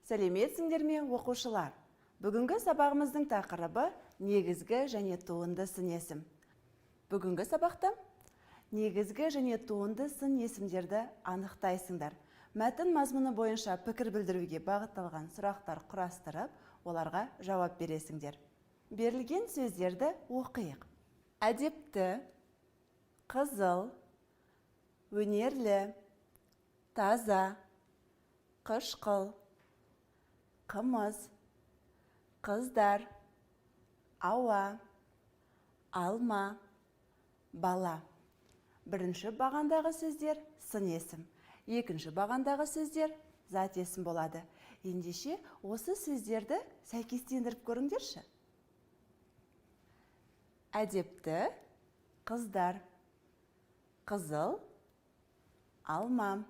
Сәлеметсіңдер ме, оқушылар? Бүгінгі сабағымыздың тақырыбы негізгі және туынды сын есім. Бүгінгі сабақта негізгі және туынды сын есімдерді анықтайсыңдар. Мәтін мазмұны бойынша пікір білдіруге бағытталған сұрақтар құрастырып, оларға жауап бересіңдер. Берілген сөздерді оқиық. Әдепті, қызыл, өнерлі, таза, қышқыл, қымыз, қыздар, ауа, алма, бала. Бірінші бағандағы сөздер сын есім. Екінші бағандағы сөздер зат есім болады. Ендеше осы сөздерді сәйкестендіріп көріңдерші. Әдепті, қыздар, қызыл, алма,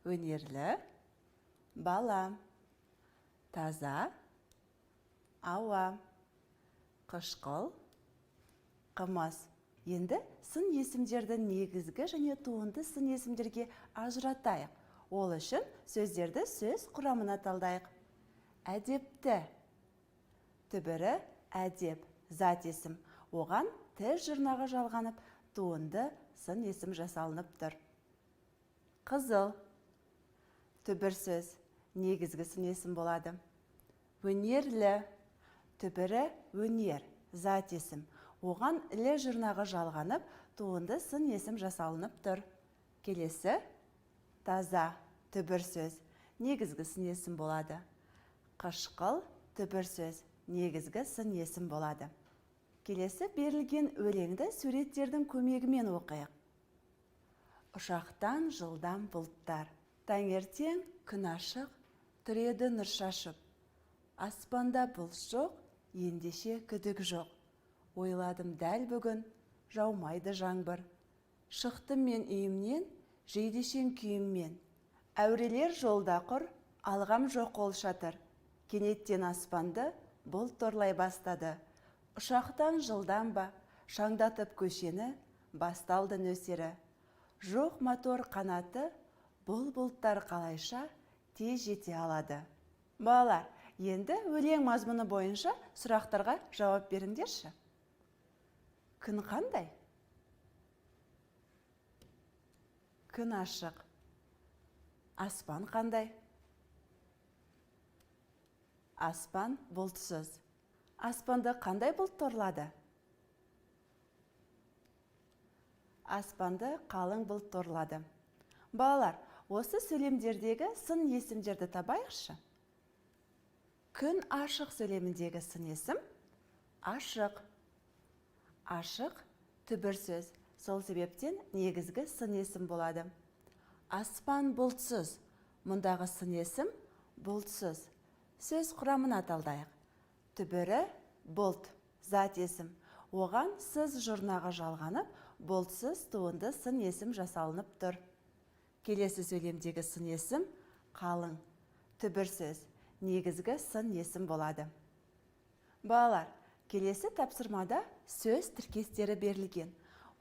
өнерлі, бала, таза, ауа, қышқыл, қымыз. Енді сын есімдерді негізгі және туынды сын есімдерге ажыратайық. Ол үшін сөздерді сөз құрамына талдайық. Әдепті. Түбірі әдеп, зат есім. Оған тіс жұрнағы жалғанып, туынды сын есім жасалынып тұр. Қызыл. Түбір сөз, негізгі сын есім болады. Өнерлі. Түбірі өнер, зат есім. Оған ілі жұрнағы жалғанып, туынды сын есім жасалынып тұр. Келесі таза, түбір сөз, негізгі сын есім болады. Қышқыл, түбір сөз, негізгі сын есім болады. Келесі берілген өлеңді суреттердің көмегімен оқиық. Ұшақтан жылдам бұлттар. Таңертең күн ашық, түреді нұр шашып. Аспанда бұлт жоқ, ендеше күдік жоқ. Ойладым дәл бүгін, жаумайды жаңбыр. Шықтым мен үйімнен, жейдешен күйіммен. Әурелер жолда құр, алғам жоқ қол шатыр. Кенеттен аспанды бұлт торлай бастады. Ұшақтан жылдан ба, шаңдатып көшені, басталды нөсері. Жоқ мотор қанаты, бұл бұлттар қалайша тез жете алады. Балалар, енді өлең мазмұны бойынша сұрақтарға жауап беріңдерші. Күн қандай? Күн ашық. Аспан қандай? Аспан бұлтсыз. Аспанды қандай бұлт торлады? Аспанды қалың бұлт торлады. Балалар, осы сөйлемдердегі сын есімдерді табайықшы. Күн ашық сөйлеміндегі сын есім ашық. Ашық, түбір сөз, сол себептен негізгі сын есім болады. Аспан бұлтсыз, мұндағы сын есім бұлтсыз. Сөз құрамына талдайық. Түбірі бұлт, зат есім. Оған сыз жұрнағы жалғанып, бұлтсыз туынды сын есім жасалынып тұр. Келесі сөйлемдегі сын есім қалың, түбір сөз, негізгі сын есім болады. Балалар, келесі тапсырмада сөз тіркестері берілген.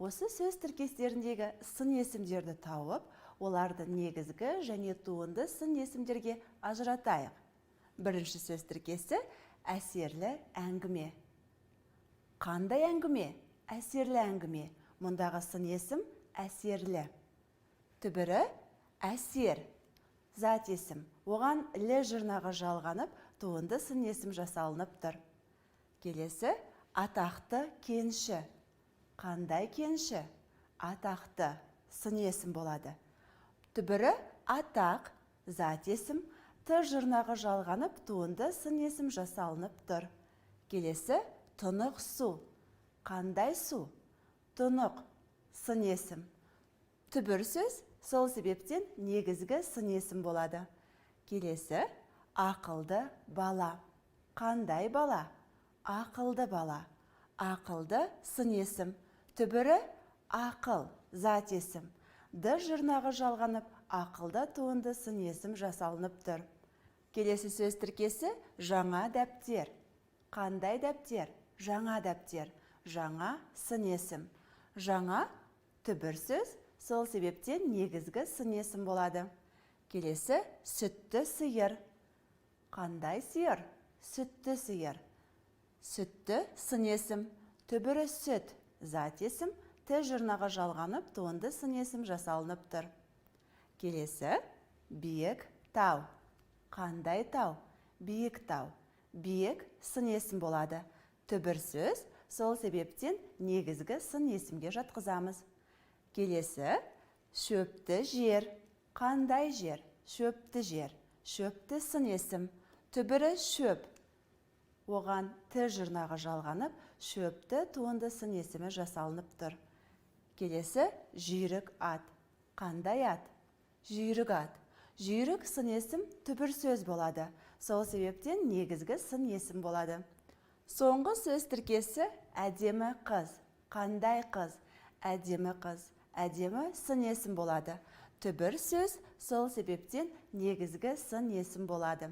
Осы сөз тіркестеріндегі сын есімдерді тауып, оларды негізгі және туынды сын есімдерге ажыратайық. Бірінші сөз тіркесі әсерлі әңгіме. Қандай әңгіме? Әсерлі әңгіме. Мұндағы сын есім әсерлі. Түбірі әсер, зат есім. Оған лі жұрнағы жалғанып, туынды сын есім жасалынып тұр. Келесі атақты кенші. Қандай кенші? Атақты, сын есім болады. Түбірі атақ, зат есім. Ты жұрнағы жалғанып, туынды сын есім жасалынып тұр. Келесі тұнық су. Қандай су? Тұнық, сын есім. Түбір сөз, сол себептен негізгі сын есім болады. Келесі ақылды бала. Қандай бала? Ақылды бала. Ақылды сын есім. Түбірі ақыл, зат есім. Ды жұрнағы жалғанып, ақылды туынды сын есім жасалынып тұр. Келесі сөз тіркесі жаңа дәптер. Қандай дәптер? Жаңа дәптер. Жаңа сын есім. Жаңа түбір сөз, сол себептен негізгі сын есім болады. Келесі сүтті сиыр. Қандай сиыр? Сүтті сиыр. Сүтті сын есім, түбірі сүт, зат есім, ті жұрнағы жалғанып, туынды сын есім жасалынып тұр. Келесі, биік тау. Қандай тау? Биік тау. Биік сын есім болады. Түбір сөз, сол себептен негізгі сын есімге жатқызамыз. Келесі, шөпті жер. Қандай жер? Шөпті жер. Шөпті сын есім. Түбірі шөп. Оған ті жұрнағы жалғанып, шөпті туынды сын есімі жасалынып тұр. Келесі, жүйрік ат. Қандай ат? Жүйрік ат. Жүйрік сын есім түбір сөз болады. Сол себептен негізгі сын есім болады. Соңғы сөз тіркесі әдемі қыз. Қандай қыз? Әдемі қыз. Әдемі сын есім болады. Түбір сөз, сол себептен негізгі сын есім болады.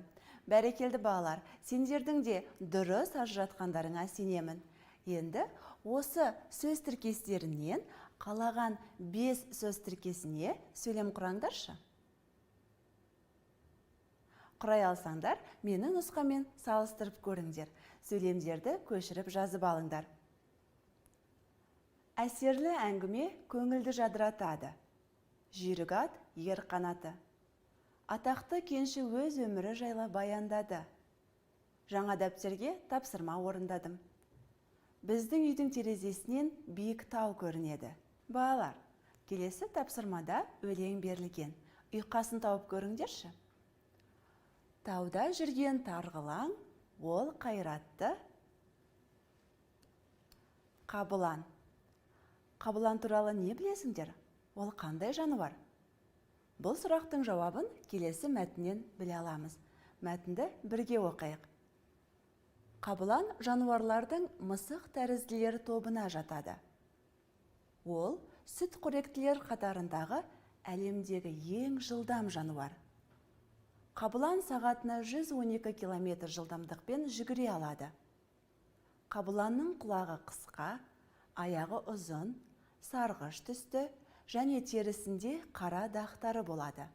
Бәрекелді балалар, сендердің де дұрыс ажыратқандарыңа сенемін. Енді осы сөз тіркестерінен қалаған 5 сөз тіркесіне сөйлем құраңдаршы. Құрай алсаңдар, менің нұсқамен салыстырып көріңдер. Сөйлемдерді көшіріп жазып алыңдар. Әсерлі әңгіме көңілді жадыратады. Жүйрік ат ер қанаты. Атақты кенші өз өмірі жайлы баяндады. Жаңа дәптерге тапсырма орындадым. Біздің үйдің терезесінен биік тау көрінеді. Балалар, келесі тапсырмада өлең берілген. Ұйқасын тауып көріңдерші. Тауда жүрген тарғылаң, ол қайратты. Қабылан. Қабылан туралы не білесіңдер? Ол қандай жануар? Бұл сұрақтың жауабын келесі мәтіннен біле аламыз. Мәтінді бірге оқайық. Қабылан жануарлардың мысық тәрізділер тобына жатады. Ол сүт қоректілер қатарындағы әлемдегі ең жылдам жануар. Қабылан сағатына 112 км жылдамдықпен жүгіре алады. Қабыланның құлағы қысқа, аяғы ұзын, сарғыш түсті және терісінде қара дақтары болады.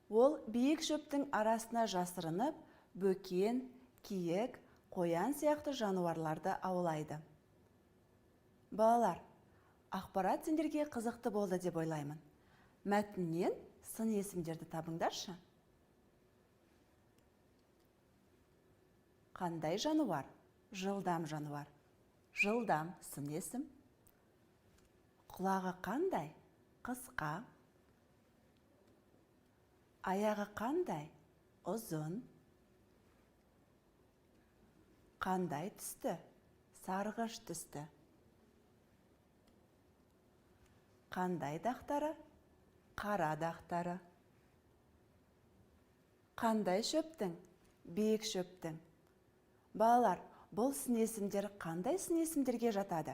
Ол биік шөптің арасына жасырынып, бөкен, киік, қоян сияқты жануарларды аулайды. Балалар, ақпарат сендерге қызықты болды деп ойлаймын. Мәтіннен сын есімдерді табыңдаршы. Қандай жануар? Жылдам жануар. Жылдам сын есім. Құлағы қандай? Қысқа. Аяғы қандай? Ұзын. Қандай түсті? Сарғыш түсті. Қандай дақтары? Қара дақтары. Қандай шөптің? Биік шөптің. Балалар, бұл сын есімдер қандай сын есімдерге жатады?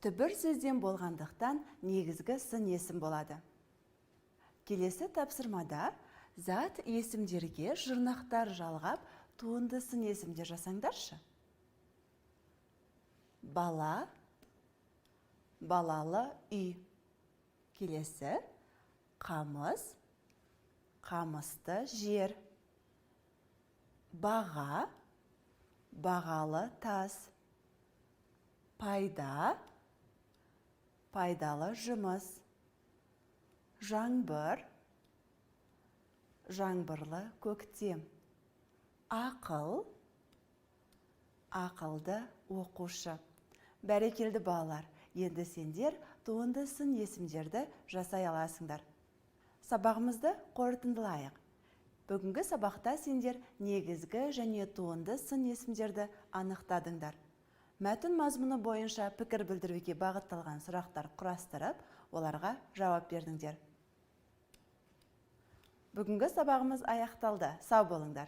Түбір сөзден болғандықтан негізгі сын есім болады. Келесі тапсырмада зат есімдерге жұрнақтар жалғап, туынды сын есімдер жасаңдаршы. Бала, балалы үй. Келесі қамыс, қамысты жер. Баға, бағалы тас. Пайда, пайдалы жұмыс. Жаңбыр, жаңбырлы көктем. Ақыл, ақылды оқушы. Бәрекелді балалар, енді сендер туынды сын есімдерді жасай аласыңдар. Сабағымызды қорытындылайық. Бүгінгі сабақта сендер негізгі және туынды сын есімдерді анықтадыңдар. Мәтін мазмұны бойынша пікір білдіруге бағытталған сұрақтар құрастырып, оларға жауап бердіңдер. Бүгінгі сабағымыз аяқталды. Сау болыңдар.